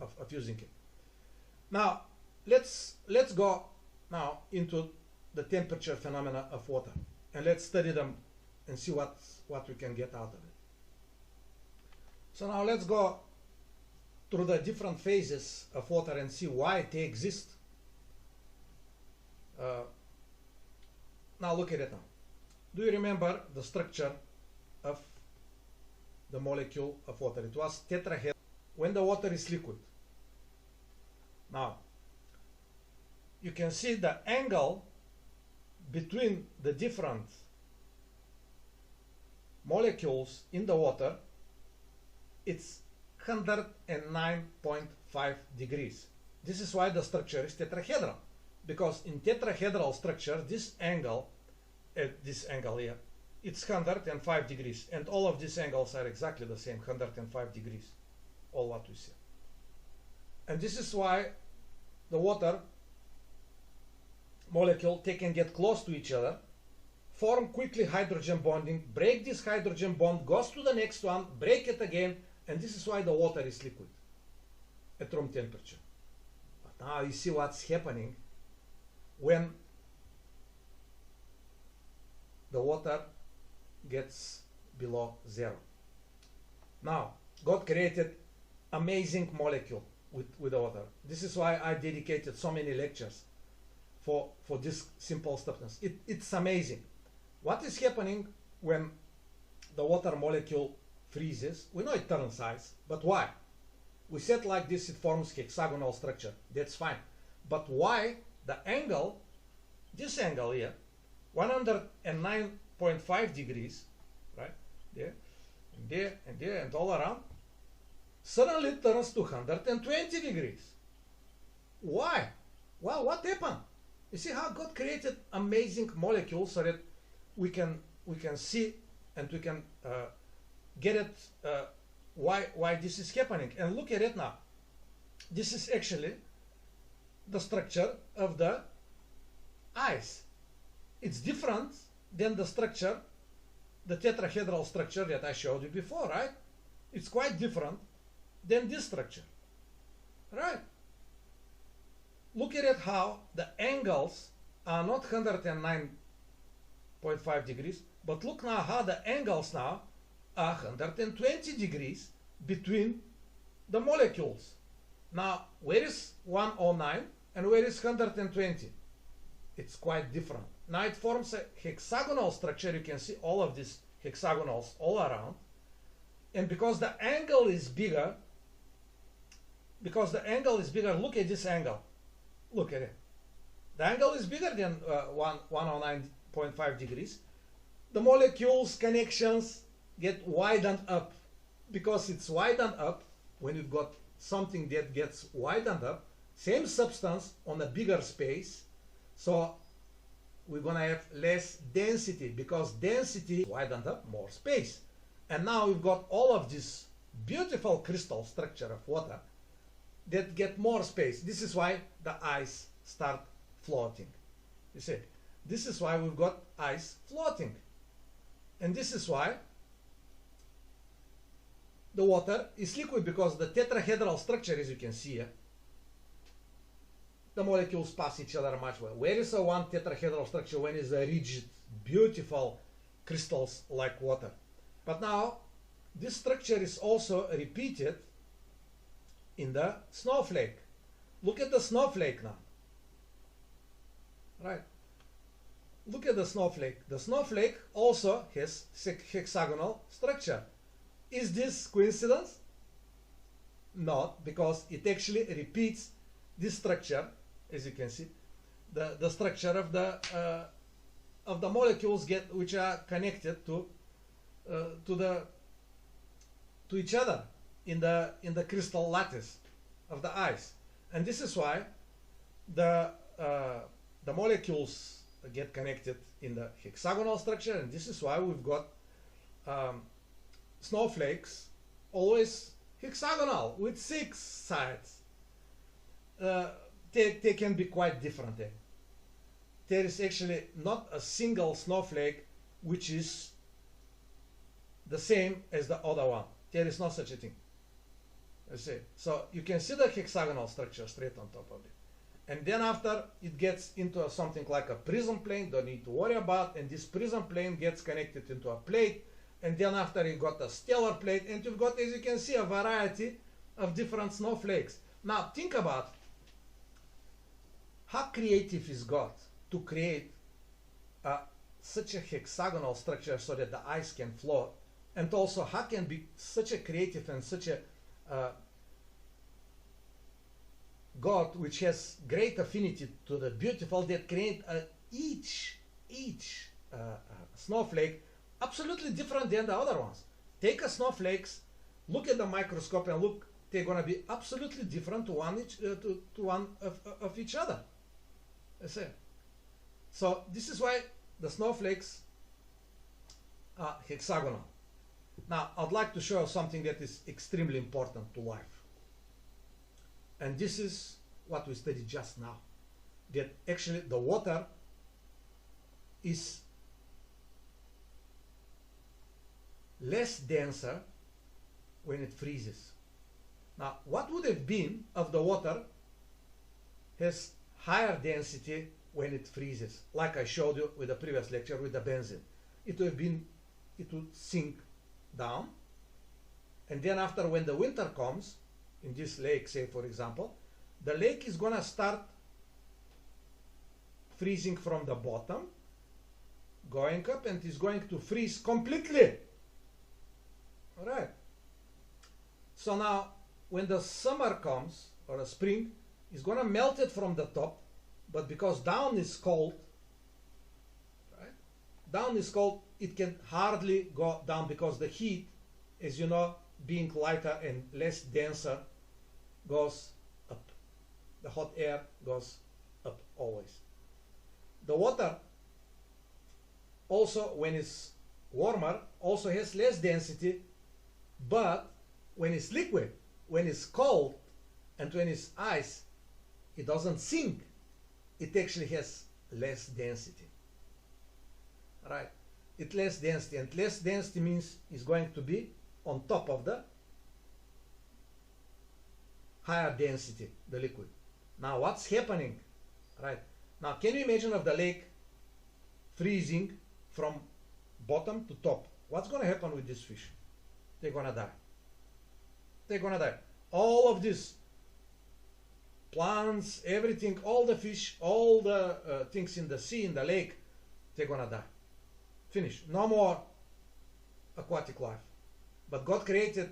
of using it. Now let's go now into the temperature phenomena of water, and let's study them and see what we can get out of it. So now let's go through the different phases of water and see why they exist. Now look at it now. Do you remember the structure of the molecule of water? It was tetrahedral when the water is liquid. Now you can see the angle between the different molecules in the water. It's 109.5 degrees. This is why the structure is tetrahedral, because in tetrahedral structure this angle here, it's 105 degrees, and all of these angles are exactly the same, 105 degrees, all what we see. And this is why the water molecule, they can get close to each other, form quickly hydrogen bonding, break this hydrogen bond, goes to the next one, break it again, and this is why the water is liquid at room temperature. But now you see what's happening when the water gets below zero. Now God created amazing molecule with the water. This is why I dedicated so many lectures for this simple substance. It's amazing. What is happening when the water molecule freezes? We know it turns ice, but why? We said like this, it forms hexagonal structure. That's fine. But why the angle, this angle here, 109.5 degrees, right? There, and there, and there, and all around, suddenly turns to 120 degrees. Why? Well, what happened? You see how God created amazing molecules so that we can see and we can get it why this is happening. And look at it now. This is actually the structure of the ice. It's different than the structure, the tetrahedral structure that I showed you before, right? It's quite different than this structure, right? Look at it how the angles are not 109.5 degrees, but look now how the angles now are 120 degrees between the molecules. Now, where is 109 and where is 120? It's quite different. Now it forms a hexagonal structure. You can see all of these hexagonals all around. And because the angle is bigger, look at this angle. Look at it. The angle is bigger than 109.5 degrees. The molecules connections get widened up. Because it's widened up, when you've got something that gets widened up, same substance on a bigger space, so we're gonna have less density, because density widened up, more space. And now we've got all of this beautiful crystal structure of water that get more space. This is why the ice start floating. You see, this is why we've got ice floating. And this is why the water is liquid because the tetrahedral structure, as you can see here, the molecules pass each other much well. Where is a one tetrahedral structure when it's a rigid, beautiful crystals like water? But now, this structure is also repeated in the snowflake. Look at the snowflake now. Right? Look at the snowflake. The snowflake also has hexagonal structure. Is this coincidence? Not, because it actually repeats this structure, as you can see, the structure of the molecules which are connected to each other in the crystal lattice of the ice, and this is why the molecules get connected in the hexagonal structure, and this is why we've got snowflakes always hexagonal with 6 sides. They can be quite different. There is actually not a single snowflake which is the same as the other one. There is no such a thing. I see. So you can see the hexagonal structure straight on top of it. And then after it gets into something like a prism plane, don't need to worry about, and this prism plane gets connected into a plate, and then after you got a stellar plate, and you've got, as you can see, a variety of different snowflakes. Now think about how creative is God to create such a hexagonal structure so that the ice can float, and also how can be such a creative and such a God which has great affinity to the beautiful that create each snowflake absolutely different than the other ones. Take a snowflakes, look at the microscope and look, they're going to be absolutely different to one of each other. I say. So this is why the snowflakes are hexagonal. Now I'd like to show you something that is extremely important to life. And this is what we studied just now. That actually the water is less denser when it freezes. Now, what would have been of the water has higher density when it freezes, like I showed you with the previous lecture with the benzene. It would sink down, and then after, when the winter comes, in this lake, say for example, the lake is gonna start freezing from the bottom, going up, and is going to freeze completely. All right. So now, when the summer comes, or a spring, it's gonna melt it from the top, but because down is cold, right? Down is cold, it can hardly go down because the heat, as you know, being lighter and less denser, goes up. The hot air goes up always. The water also, when it's warmer, also has less density, but when it's liquid, when it's cold, and when it's ice, it doesn't sink. It actually has less density. Right? It less density, and less density means it's going to be on top of the higher density, the liquid. Now what's happening? Right? Now can you imagine of the lake freezing from bottom to top? What's going to happen with this fish? They're going to die. They're going to die. All of this, plants, everything, all the fish, all the things in the sea, in the lake, they're going to die. Finish. No more aquatic life. But God created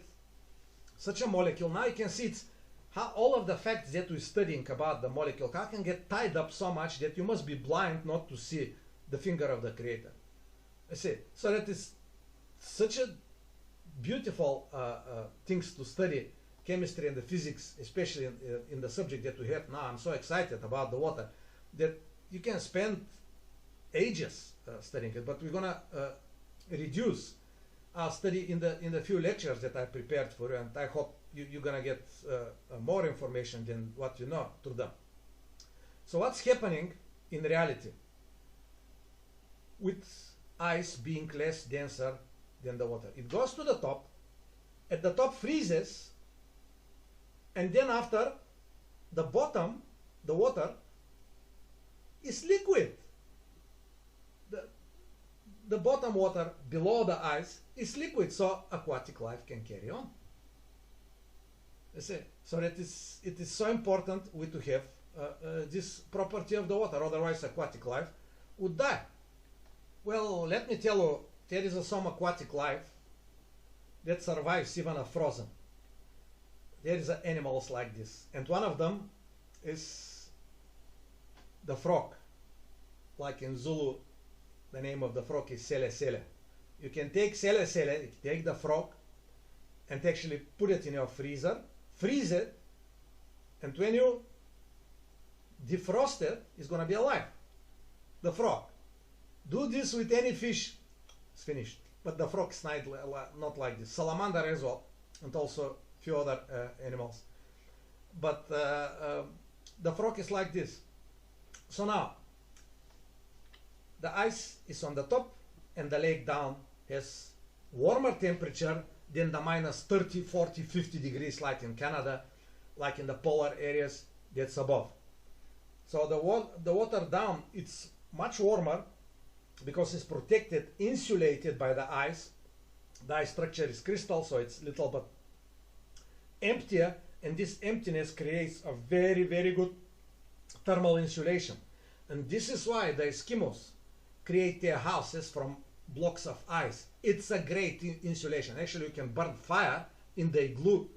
such a molecule. Now you can see it's how all of the facts that we're studying about the molecule, how can get tied up so much that you must be blind not to see the finger of the Creator. I see. So that is such a beautiful things to study, chemistry and the physics, especially in the subject that we have now. I'm so excited about the water that you can spend ages studying it, but we're gonna reduce our study in the few lectures that I prepared for you, and I hope you're gonna get more information than what you know through them. So what's happening in reality with ice being less denser than the water? It goes to the top, at the top freezes, and then after, the bottom, the water, is liquid. The bottom water below the ice is liquid, so aquatic life can carry on. You see? So it is so important to have this property of the water, otherwise aquatic life would die. Well, let me tell you, there is some aquatic life that survives even a frozen. There is animals like this, and one of them is the frog. Like in Zulu, the name of the frog is sele sele. You can take sele sele, take the frog, and actually put it in your freezer, freeze it, and when you defrost it, it's going to be alive. The frog. Do this with any fish, it's finished. But the frog is not like this. Salamander as well, and also a few other animals. But the frog is like this. So now, the ice is on the top, and the lake down has warmer temperature than the minus 30, 40, 50 degrees like in Canada, like in the polar areas that's above. So the water down, it's much warmer because it's protected, insulated by the ice. The ice structure is crystal, so it's a little bit emptier, and this emptiness creates a very, very good thermal insulation. And this is why the Eskimos create their houses from blocks of ice. It's a great insulation. Actually, you can burn fire in the igloo,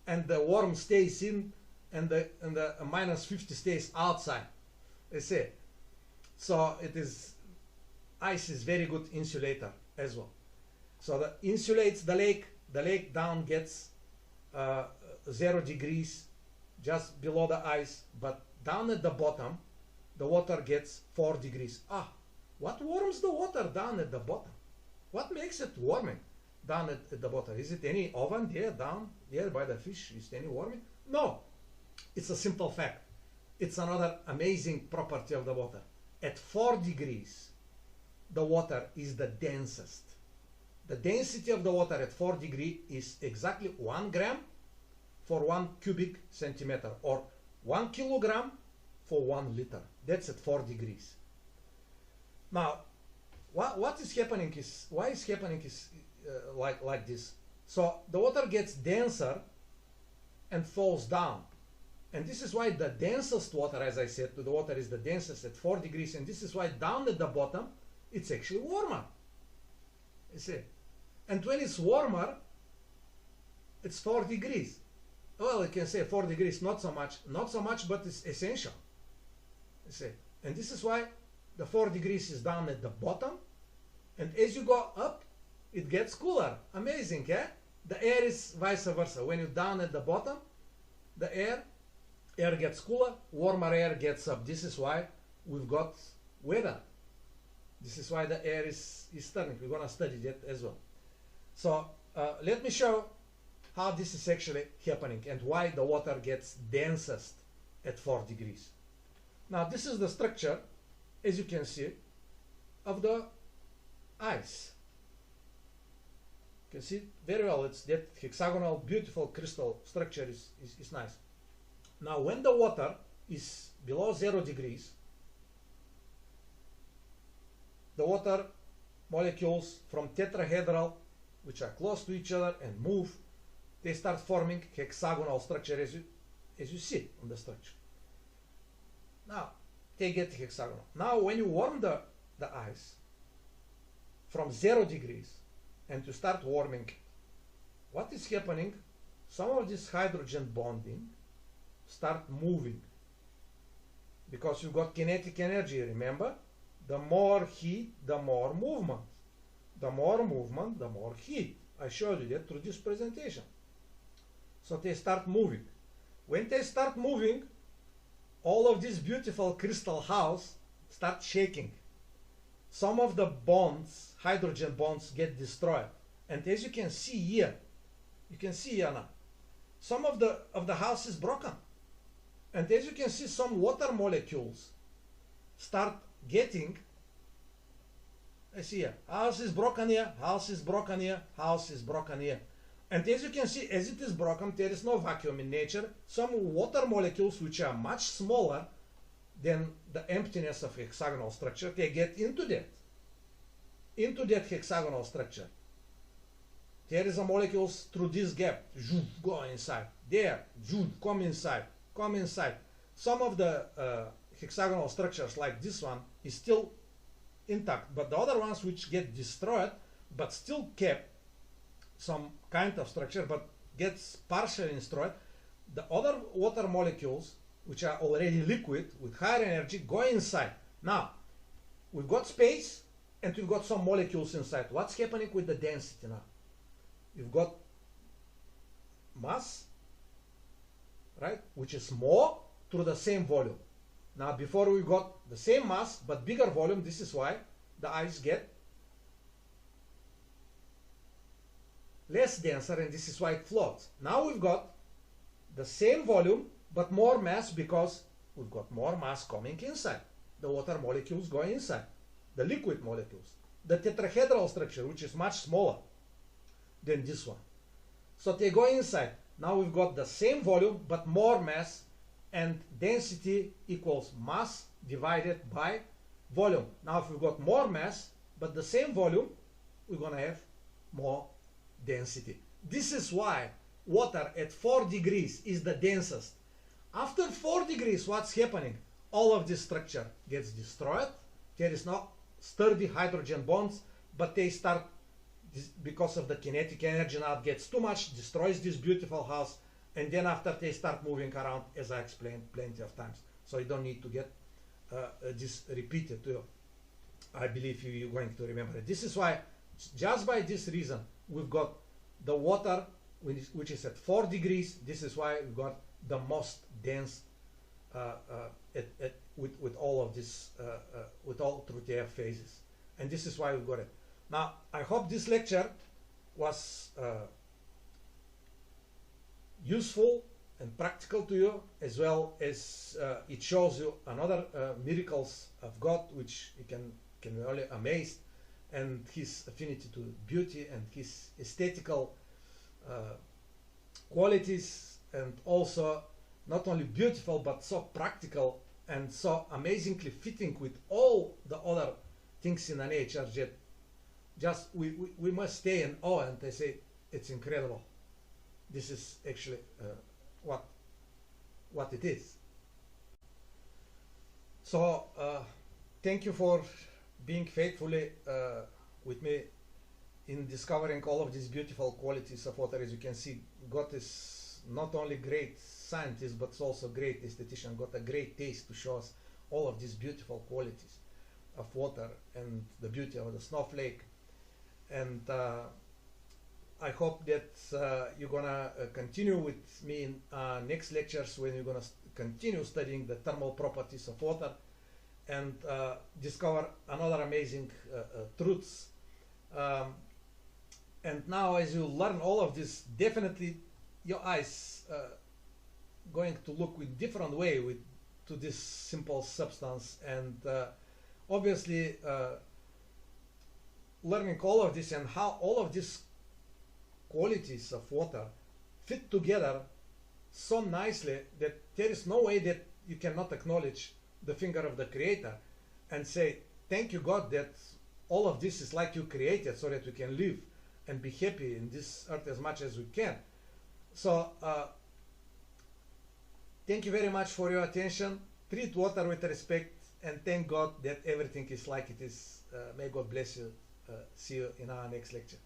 and the warm stays in, and the minus 50 stays outside. You see. So ice is very good insulator as well. So that insulates the lake. The lake down gets 0 degrees just below the ice, but down at the bottom, the water gets 4 degrees. What warms the water down at the bottom? What makes it warming down at the bottom? Is it any oven there down there by the fish? Is it any warming? No. It's a simple fact. It's another amazing property of the water. At 4 degrees, the water is the densest. The density of the water at 4 degrees is exactly 1 gram for 1 cubic centimeter, or 1 kilogram for 1 liter. That's at 4 degrees. Now, what is happening is, why is happening is like this? So the water gets denser and falls down. And this is why the densest water, as I said, the water is the densest at 4 degrees, and this is why down at the bottom, it's actually warmer. You see? And when it's warmer, it's 4 degrees. Well, you can say 4 degrees, not so much, but it's essential. You see? And this is why the 4 degrees is down at the bottom, and as you go up, it gets cooler. Amazing, eh? The air is vice versa. When you're down at the bottom, the air gets cooler, warmer air gets up. This is why we've got weather. This is why the air is turning. We're going to study that as well. So let me show how this is actually happening and why the water gets densest at 4 degrees. Now this is the structure, as you can see, of the ice. You can see it very well. It's that hexagonal, beautiful crystal structure is nice. Now when the water is below 0 degrees, the water molecules from tetrahedral, which are close to each other and move, they start forming hexagonal structure as you see on the structure. Now they get hexagonal. Now when you warm the ice from 0 degrees and to start warming, what is happening? Some of this hydrogen bonding start moving because you've got kinetic energy, remember? The more heat, the more movement. The more movement, the more heat. I showed you that through this presentation. So they start moving. When they start moving, all of this beautiful crystal house starts shaking. Some of the bonds, hydrogen bonds, get destroyed. And as you can see here, now, some of the house is broken. And as you can see, some water molecules start getting, I see here, house is broken here, house is broken here, house is broken here. And as you can see, as it is broken, there is no vacuum in nature. Some water molecules which are much smaller than the emptiness of hexagonal structure, they get into that hexagonal structure. There is a molecules through this gap, go inside. There, come inside. Some of the hexagonal structures like this one is still intact, but the other ones which get destroyed but still kept some kind of structure but gets partially destroyed, the other water molecules which are already liquid with higher energy go inside. Now we've got space and we've got some molecules inside. What's happening with the density now? You've got mass, right, which is more through the same volume. Now before we got the same mass but bigger volume. This is why the ice get less denser, and this is why it floats. Now we've got the same volume but more mass because we've got more mass coming inside. The water molecules go inside, the liquid molecules. The tetrahedral structure, which is much smaller than this one, so they go inside. Now we've got the same volume but more mass, and density equals mass divided by volume. Now if we've got more mass but the same volume, we're gonna have more density. This is why water at 4 degrees is the densest. After 4 degrees, what's happening? All of this structure gets destroyed. There is no sturdy hydrogen bonds, but they start, because of the kinetic energy, now it gets too much, destroys this beautiful house, and then after they start moving around, as I explained plenty of times. So you don't need to get this repeated to you. I believe you're going to remember it. This is why, just by this reason, we've got the water which is at 4 degrees. This is why we've got the most dense with all of this, with all through their phases. And this is why we got it. Now, I hope this lecture was useful and practical to you, as well as it shows you another miracles of God, which you can be really amazed, and his affinity to beauty and his aesthetical qualities, and also not only beautiful but so practical and so amazingly fitting with all the other things in the nature that just we must stay in awe, and I say it's incredible. This is actually what it is. So thank you for being faithfully with me in discovering all of these beautiful qualities of water. As you can see, God is not only great scientist but also great esthetician, got a great taste to show us all of these beautiful qualities of water and the beauty of the snowflake. And I hope that you're gonna continue with me in next lectures, when you're gonna continue studying the thermal properties of water and discover another amazing truths. And now, as you learn all of this, definitely your eyes going to look with different way to this simple substance, and obviously learning all of this and how all of these qualities of water fit together so nicely that there is no way that you cannot acknowledge the finger of the Creator and say, thank you, God, that all of this is like you created, so that we can live and be happy in this earth as much as we can. So thank you very much for your attention. Treat water with respect, and thank God that everything is like it is. May God bless you. See you in our next lecture.